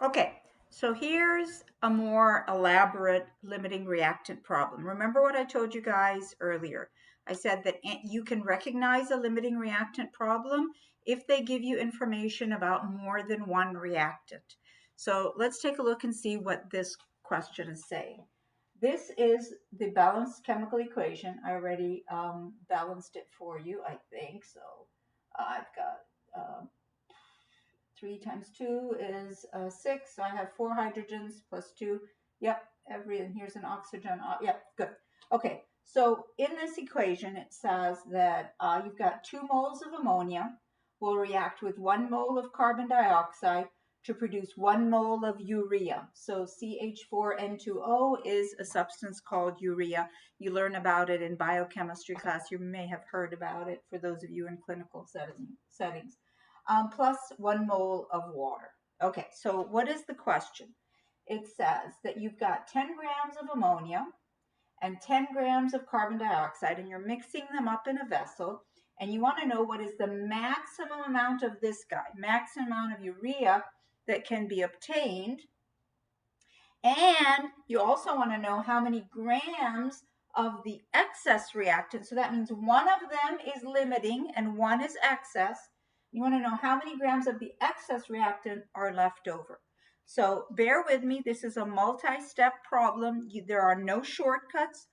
Okay, so here's a more elaborate limiting reactant problem. Remember what I told you guys earlier? I said that you can recognize a limiting reactant problem if they give you information about more than one reactant. So let's take a look and see what this question is saying. This is the balanced chemical equation. I already balanced it for you, I think. So I've got 3 times 2 is 6. So I have 4 hydrogens plus 2. Yep, and here's an oxygen. Yep, good. Okay, so in this equation, it says that you've got 2 moles of ammonia will react with 1 mole of carbon dioxide to produce 1 mole of urea. So CH4N2O is a substance called urea. You learn about it in biochemistry class. You may have heard about it for those of you in clinical settings. Plus 1 mole of water. Okay, so what is the question? It says that you've got 10 grams of ammonia and 10 grams of carbon dioxide, and you're mixing them up in a vessel, and you want to know what is the maximum amount of this guy, maximum amount of urea that can be obtained, and you also want to know how many grams of the excess reactant. So that means one of them is limiting and one is excess. You want to know how many grams of the excess reactant are left over. So bear with me. This is a multi-step problem. There are no shortcuts.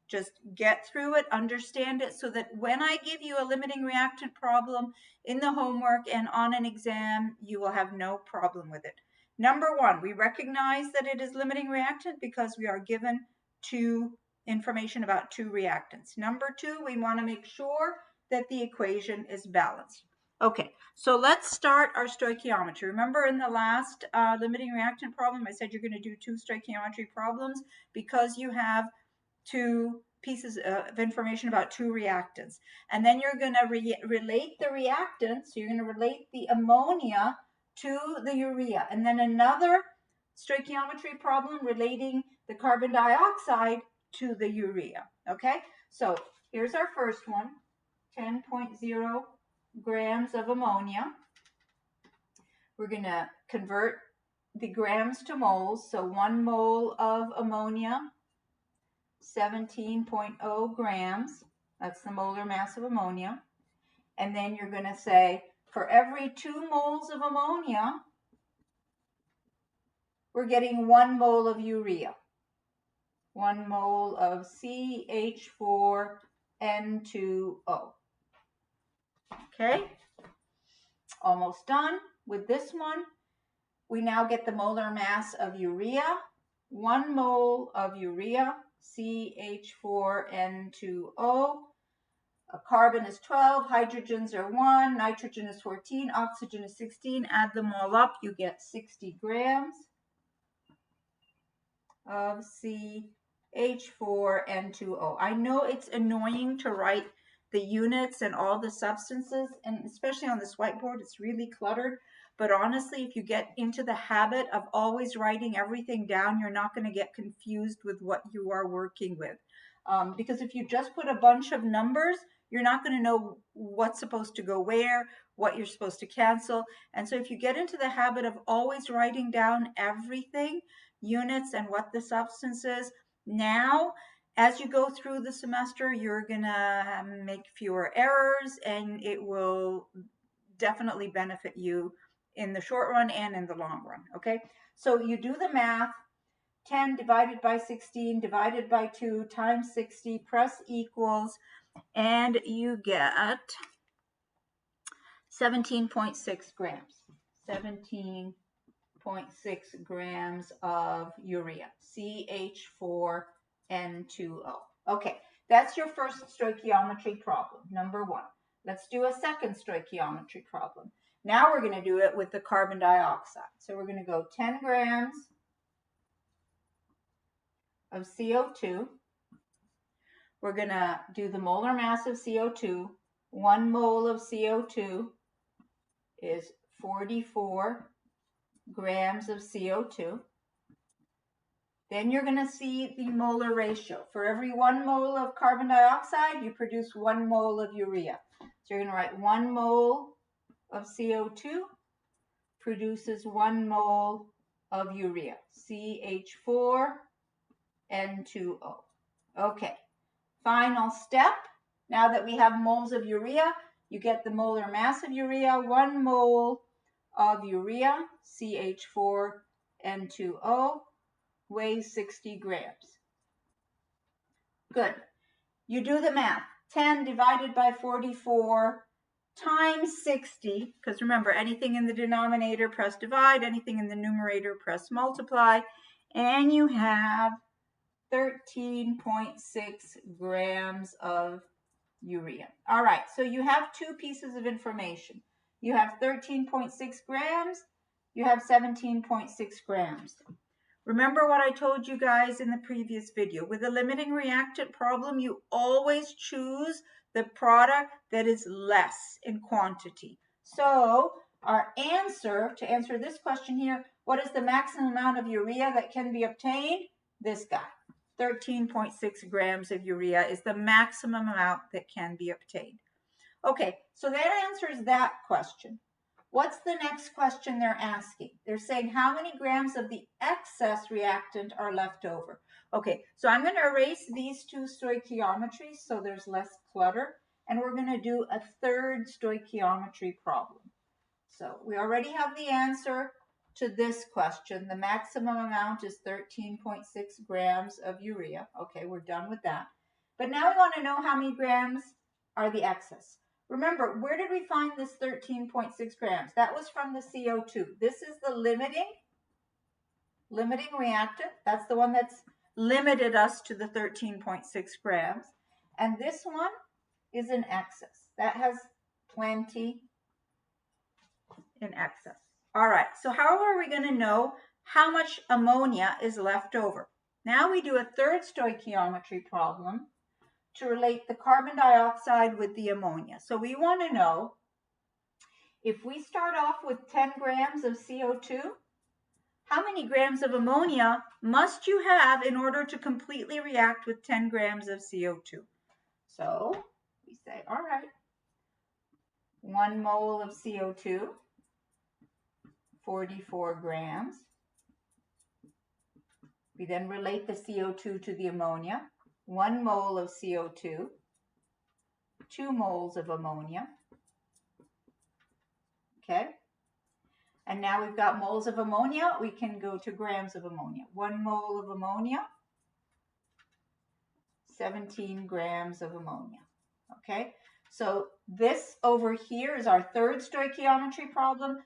Just get through it, understand it, so that when I give you a limiting reactant problem in the homework and on an exam, you will have no problem with it. Number one, we recognize that it is limiting reactant because we are given information about 2 reactants. Number two, we want to make sure that the equation is balanced. Okay, so let's start our stoichiometry. Remember in the last limiting reactant problem, I said you're going to do 2 stoichiometry problems because you have 2 pieces of information about 2 reactants. And then you're going to relate the reactants. So you're going to relate the ammonia to the urea. And then another stoichiometry problem relating the carbon dioxide to the urea. Okay, so here's our first one, 10.0 grams of ammonia. We're going to convert the grams to moles. So 1 mole of ammonia, 17.0 grams. That's the molar mass of ammonia. And then you're going to say, for every 2 moles of ammonia, we're getting 1 mole of urea. 1 mole of CH4N2O. Okay, almost done with this one. We now get the molar mass of urea. 1 mole of urea, CH4N2O. A carbon is 12, hydrogens are 1, nitrogen is 14, oxygen is 16. Add them all up, you get 60 grams of CH4N2O. I know it's annoying to write the units and all the substances, and especially on this whiteboard, it's really cluttered. But honestly, if you get into the habit of always writing everything down, you're not going to get confused with what you are working with. Because if you just put a bunch of numbers, you're not going to know what's supposed to go where, what you're supposed to cancel. And so if you get into the habit of always writing down everything, units and what the substance is, now as you go through the semester, you're going to make fewer errors, and it will definitely benefit you in the short run and in the long run. Okay, so you do the math. 10 divided by 16 divided by 2 times 60, press equals, and you get 17.6 grams. 17.6 grams of urea, CH4N2O. Okay, that's your first stoichiometry problem, number 1. Let's do a second stoichiometry problem. Now we're going to do it with the carbon dioxide. So we're going to go 10 grams of CO2. We're going to do the molar mass of CO2. 1 mole of CO2 is 44 grams of CO2. Then you're going to see the molar ratio. For every 1 mole of carbon dioxide, you produce 1 mole of urea. So you're going to write 1 mole of CO2 produces 1 mole of urea, CH4N2O. Okay, final step. Now that we have moles of urea, you get the molar mass of urea. 1 mole of urea, CH4N2O, weighs 60 grams. Good. You do the math. 10 divided by 44 times 60, because remember, anything in the denominator, press divide, anything in the numerator, press multiply, and you have 13.6 grams of urea. All right, so you have two pieces of information. You have 13.6 grams, you have 17.6 grams. Remember what I told you guys in the previous video. With a limiting reactant problem, you always choose the product that is less in quantity. So our answer, to answer this question here, what is the maximum amount of urea that can be obtained? This guy. 13.6 grams of urea is the maximum amount that can be obtained. Okay, so that answers that question. What's the next question they're asking? They're saying how many grams of the excess reactant are left over? Okay, so I'm going to erase these two stoichiometries so there's less clutter, and we're going to do a third stoichiometry problem. So we already have the answer to this question. The maximum amount is 13.6 grams of urea. Okay, we're done with that. But now we want to know how many grams are the excess. Remember, where did we find this 13.6 grams? That was from the CO2. This is the limiting reactant. That's the one that's limited us to the 13.6 grams. And this one is an excess. That has plenty in excess. All right, so how are we going to know how much ammonia is left over? Now we do a third stoichiometry problem to relate the carbon dioxide with the ammonia. So we want to know, if we start off with 10 grams of CO2, how many grams of ammonia must you have in order to completely react with 10 grams of CO2? So we say, all right, 1 mole of CO2, 44 grams. We then relate the CO2 to the ammonia. 1 mole of CO2, 2 moles of ammonia. Okay? And now we've got moles of ammonia. We can go to grams of ammonia. 1 mole of ammonia, 17 grams of ammonia. Okay? So this over here is our third stoichiometry problem.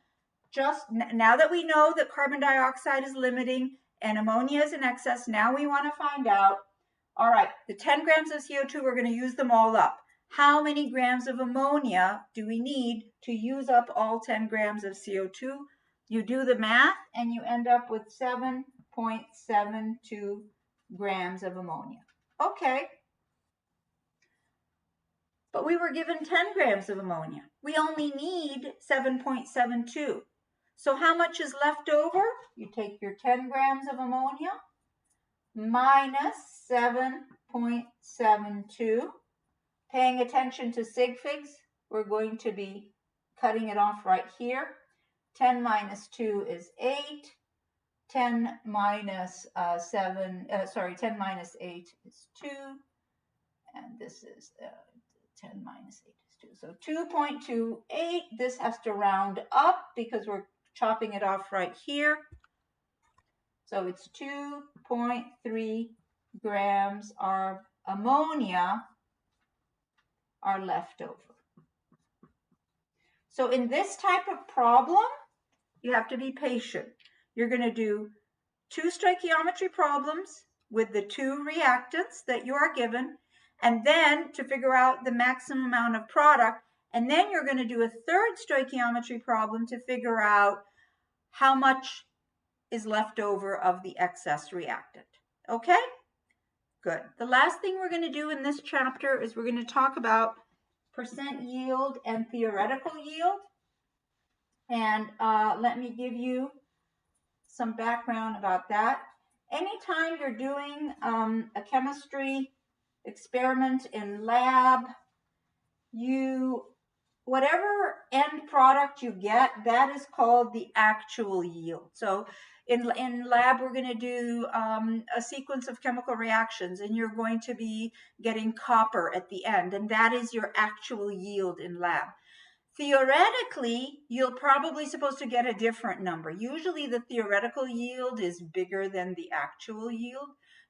Just now that we know that carbon dioxide is limiting and ammonia is in excess, now we want to find out, all right, the 10 grams of CO2, we're going to use them all up. How many grams of ammonia do we need to use up all 10 grams of CO2? You do the math and you end up with 7.72 grams of ammonia. Okay. But we were given 10 grams of ammonia. We only need 7.72. So how much is left over? You take your 10 grams of ammonia minus 7.72. Paying attention to sig figs, we're going to be cutting it off right here. 10 minus 2 is 8. 10 minus 10 minus 8 is 2. And this is 10 minus 8 is 2. So 2.28. This has to round up because we're chopping it off right here. So it's 2.3 grams of ammonia are left over. So in this type of problem, you have to be patient. You're going to do 2 stoichiometry problems with the 2 reactants that you are given, and then to figure out the maximum amount of product, and then you're going to do a third stoichiometry problem to figure out how much is left over of the excess reactant. Okay? Good. The last thing we're going to do in this chapter is we're going to talk about percent yield and theoretical yield. And let me give you some background about that. Anytime you're doing a chemistry experiment in lab, you whatever end product you get, that is called the actual yield. So in lab, we're going to do a sequence of chemical reactions, and you're going to be getting copper at the end, and that is your actual yield in lab. Theoretically, you're probably supposed to get a different number. Usually the theoretical yield is bigger than the actual yield,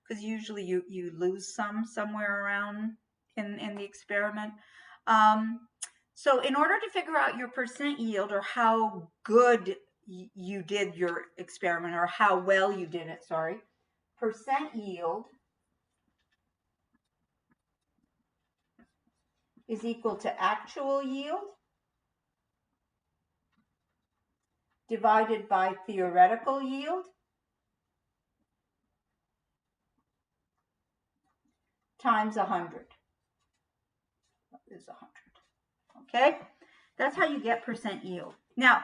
because usually you lose somewhere around in the experiment. So in order to figure out your percent yield, or how good you did your experiment, or how well you did it, sorry, percent yield is equal to actual yield divided by theoretical yield times 100 is 100. Okay, that's how you get percent yield. Now,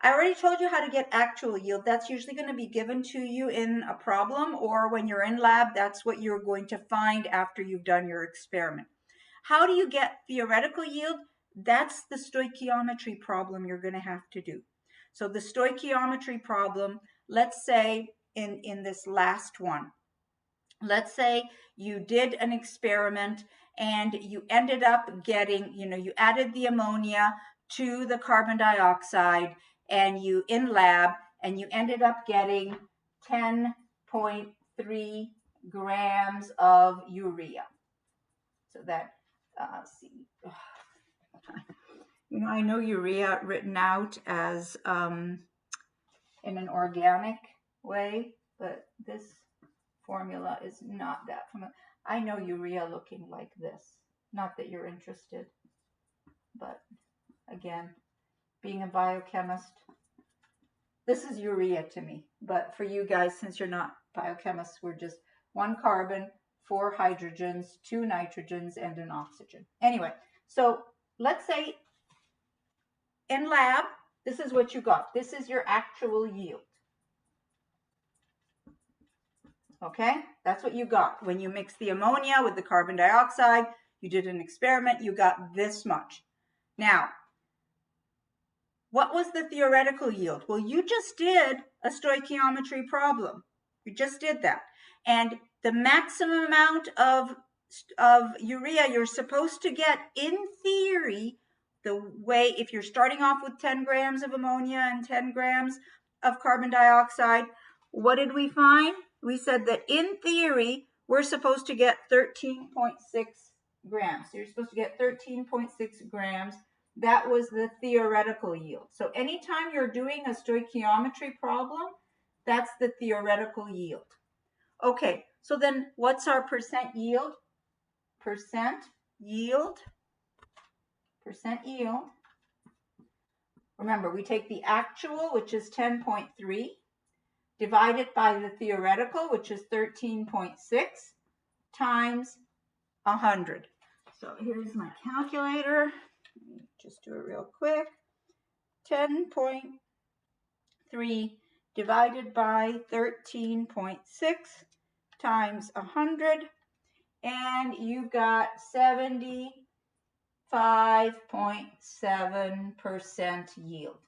I already told you how to get actual yield. That's usually going to be given to you in a problem, or when you're in lab, that's what you're going to find after you've done your experiment. How do you get theoretical yield? That's the stoichiometry problem you're going to have to do. So the stoichiometry problem, let's say in this last one, let's say you did an experiment and you ended up getting, you added the ammonia to the carbon dioxide, and you in lab, and you ended up getting 10.3 grams of urea. So that, see, I know urea written out as in an organic way, but this formula is not that familiar. I know urea looking like this. Not that you're interested, but again, being a biochemist, this is urea to me. But for you guys, since you're not biochemists, we're just 1 carbon, 4 hydrogens, 2 nitrogens, and an oxygen. Anyway, so let's say in lab, this is what you got. This is your actual yield. Okay, that's what you got. When you mix the ammonia with the carbon dioxide, you did an experiment, you got this much. Now, what was the theoretical yield? Well, you just did a stoichiometry problem. You just did that. And the maximum amount of urea you're supposed to get, in theory, the way, if you're starting off with 10 grams of ammonia and 10 grams of carbon dioxide, what did we find? We said that in theory, we're supposed to get 13.6 grams. So you're supposed to get 13.6 grams. That was the theoretical yield. So anytime you're doing a stoichiometry problem, that's the theoretical yield. Okay, so then what's our percent yield? Percent yield. Remember, we take the actual, which is 10.3, divide it by the theoretical, which is 13.6, times 100. So here's my calculator. Just do it real quick. 10.3 divided by 13.6 times 100, and you've got 75.7% yield.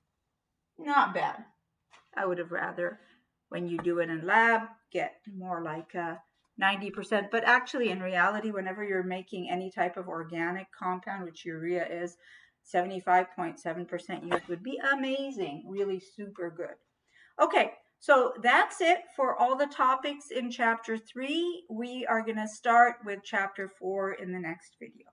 Not bad. I would have rather, when you do it in lab, get more like 90%. But actually, in reality, whenever you're making any type of organic compound, which urea is, 75.7% yield would be amazing, really super good. Okay, so that's it for all the topics in chapter 3. We are going to start with chapter 4 in the next video.